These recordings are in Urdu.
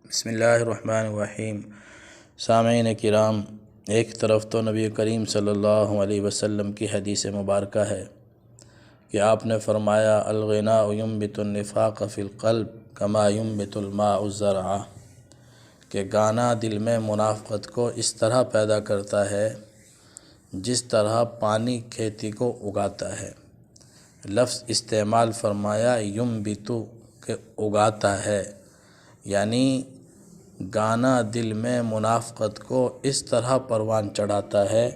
بسم اللہ الرحمن الرحیم۔ سامعین کرام، ایک طرف تو نبی کریم صلی اللہ علیہ وسلم کی حدیث مبارکہ ہے کہ آپ نے فرمایا الغناء ينبت النفاق فی القلب کما ينبت الماء الزرع، کہ گانا دل میں منافقت کو اس طرح پیدا کرتا ہے جس طرح پانی کھیتی کو اگاتا ہے۔ لفظ استعمال فرمایا ينبتو، کہ اگاتا ہے، یعنی گانا دل میں منافقت کو اس طرح پروان چڑھاتا ہے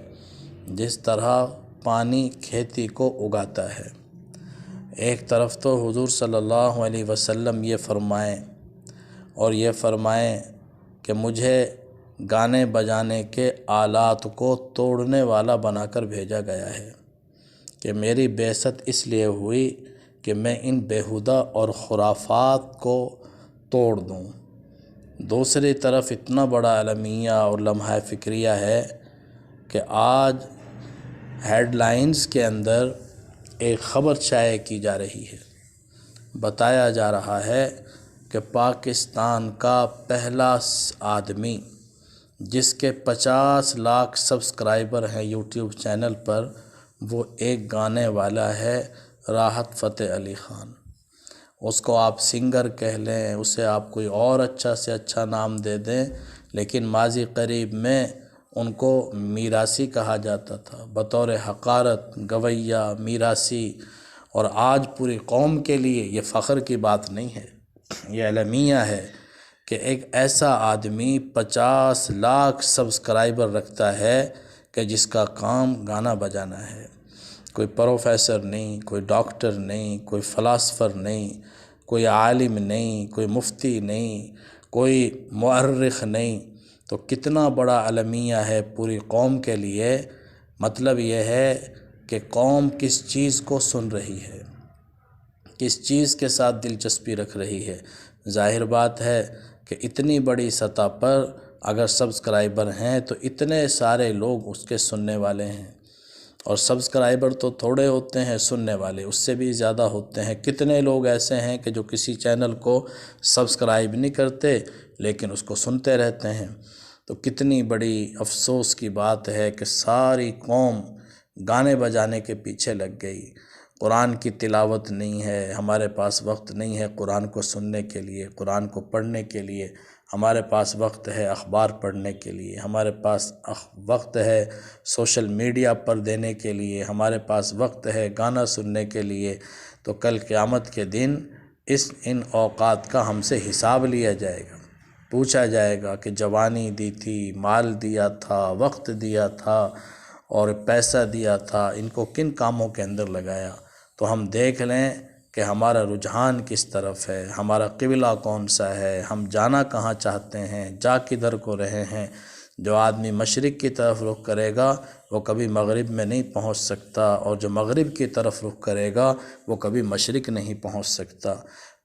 جس طرح پانی کھیتی کو اگاتا ہے۔ ایک طرف تو حضور صلی اللہ علیہ وسلم یہ فرمائیں اور یہ فرمائیں کہ مجھے گانے بجانے کے آلات کو توڑنے والا بنا کر بھیجا گیا ہے، کہ میری بعثت اس لیے ہوئی کہ میں ان بیہودہ اور خرافات کو توڑ دوں۔ دوسری طرف اتنا بڑا المیہ اور لمحہ فکریہ ہے کہ آج ہیڈ لائنز کے اندر ایک خبر شائع کی جا رہی ہے، بتایا جا رہا ہے کہ پاکستان کا پہلا آدمی جس کے 50 لاکھ سبسکرائبر ہیں یوٹیوب چینل پر، وہ ایک گانے والا ہے، راحت فتح علی خان۔ اس کو آپ سنگر کہہ لیں، اسے آپ کوئی اور اچھا سے اچھا نام دے دیں، لیکن ماضی قریب میں ان کو میراثی کہا جاتا تھا، بطور حقارت گویّا میراثی، اور آج پوری قوم کے لیے یہ فخر کی بات نہیں ہے، یہ المیہ ہے کہ ایک ایسا آدمی 50 لاکھ سبسکرائبر رکھتا ہے کہ جس کا کام گانا بجانا ہے۔ کوئی پروفیسر نہیں، کوئی ڈاکٹر نہیں، کوئی فلاسفر نہیں، کوئی عالم نہیں، کوئی مفتی نہیں، کوئی مؤرخ نہیں، تو کتنا بڑا المیہ ہے پوری قوم کے لیے۔ مطلب یہ ہے کہ قوم کس چیز کو سن رہی ہے، کس چیز کے ساتھ دلچسپی رکھ رہی ہے۔ ظاہر بات ہے کہ اتنی بڑی سطح پر اگر سبسکرائبر ہیں تو اتنے سارے لوگ اس کے سننے والے ہیں، اور سبسکرائبر تو تھوڑے ہوتے ہیں، سننے والے اس سے بھی زیادہ ہوتے ہیں۔ کتنے لوگ ایسے ہیں کہ جو کسی چینل کو سبسکرائب نہیں کرتے لیکن اس کو سنتے رہتے ہیں۔ تو کتنی بڑی افسوس کی بات ہے کہ ساری قوم گانے بجانے کے پیچھے لگ گئی۔ قرآن کی تلاوت نہیں ہے، ہمارے پاس وقت نہیں ہے قرآن کو سننے کے لیے، قرآن کو پڑھنے کے لیے۔ ہمارے پاس وقت ہے اخبار پڑھنے کے لیے، ہمارے پاس وقت ہے سوشل میڈیا پر دینے کے لیے، ہمارے پاس وقت ہے گانا سننے کے لیے۔ تو کل قیامت کے دن ان اوقات کا ہم سے حساب لیا جائے گا، پوچھا جائے گا کہ جوانی دی تھی، مال دیا تھا، وقت دیا تھا اور پیسہ دیا تھا، ان کو کن کاموں کے اندر لگایا۔ تو ہم دیکھ لیں کہ ہمارا رجحان کس طرف ہے، ہمارا قبلہ کون سا ہے، ہم جانا کہاں چاہتے ہیں، جا کدھر کو رہے ہیں۔ جو آدمی مشرق کی طرف رخ کرے گا وہ کبھی مغرب میں نہیں پہنچ سکتا، اور جو مغرب کی طرف رخ کرے گا وہ کبھی مشرق نہیں پہنچ سکتا۔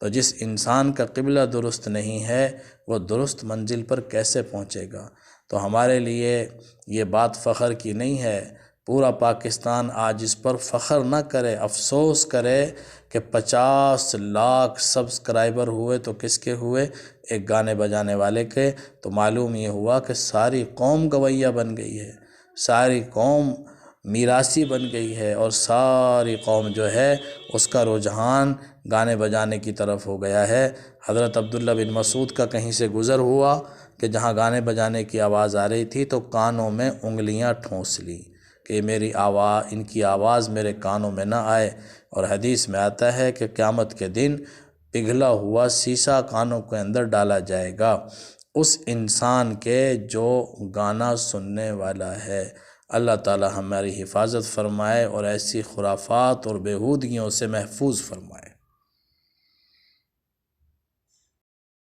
تو جس انسان کا قبلہ درست نہیں ہے وہ درست منزل پر کیسے پہنچے گا؟ تو ہمارے لیے یہ بات فخر کی نہیں ہے۔ پورا پاکستان آج اس پر فخر نہ کرے، افسوس کرے کہ 50 لاکھ سبسکرائبر ہوئے تو کس کے ہوئے؟ ایک گانے بجانے والے کے۔ تو معلوم یہ ہوا کہ ساری قوم گویہ بن گئی ہے، ساری قوم میراثی بن گئی ہے، اور ساری قوم جو ہے اس کا رجحان گانے بجانے کی طرف ہو گیا ہے۔ حضرت عبداللہ بن مسعود کا کہیں سے گزر ہوا کہ جہاں گانے بجانے کی آواز آ رہی تھی تو کانوں میں انگلیاں ٹھونس لی کہ میری آواز، ان کی آواز میرے کانوں میں نہ آئے۔ اور حدیث میں آتا ہے کہ قیامت کے دن پگھلا ہوا سیسا کانوں کے اندر ڈالا جائے گا اس انسان کے جو گانا سننے والا ہے۔ اللہ تعالی ہماری حفاظت فرمائے اور ایسی خرافات اور بیہودگیوں سے محفوظ فرمائے۔